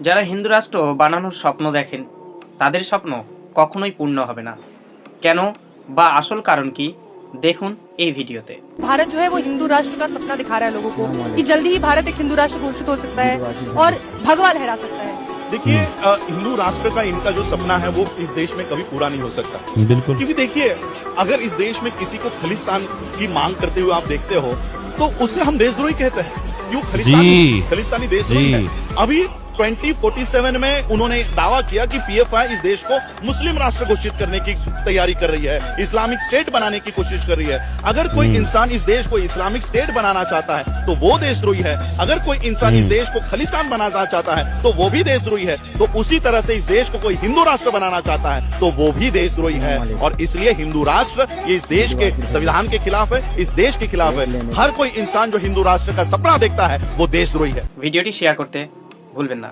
যারা হিন্দু রাষ্ট্র বানানোর স্বপ্ন দেখেন তাদের স্বপ্ন কখনোই পূর্ণ হবে না। কেন বা আসল কারণ কি দেখুন এই ভিডিওতে। भारत जो है वो हिंदू राष्ट्र का सपना दिखा रहा है लोगों को कि जल्दी ही भारत एक हिंदू राष्ट्र घोषित हो सकता है और भगवा लहरा सकता है। देखिए हिंदू राष्ट्र का इनका जो सपना है वो इस देश में कभी पूरा नहीं हो सकता। बिल्कुल। क्योंकि देखिए अगर इस देश में किसी को खलिस्तान की मांग करते हुए आप देखते हो तो उससे हम देशद्रोही कहते हैं। क्यों खलिस्तानी देशद्रोही है। अभी 2047 में उन्होंने दावा किया कि पीएफआई इस देश को मुस्लिम राष्ट्र घोषित करने की तैयारी कर रही है, इस्लामिक स्टेट बनाने की कोशिश कर रही है। अगर कोई इंसान इस देश को इस्लामिक स्टेट बनाना चाहता है तो वो देशद्रोही है। अगर कोई इंसान इस देश को खलिस्तान बनाना चाहता है तो वो भी देशद्रोही है। तो उसी तरह से इस देश को कोई हिंदू राष्ट्र बनाना चाहता है तो वो भी देशद्रोही है। और इसलिए हिंदू राष्ट्र ये इस देश के संविधान के खिलाफ है, इस देश के खिलाफ है। हर कोई इंसान जो हिंदू राष्ट्र का सपना देखता है वो देशद्रोही है। ভিডিওটি শেয়ার করতে ভুলবেন না।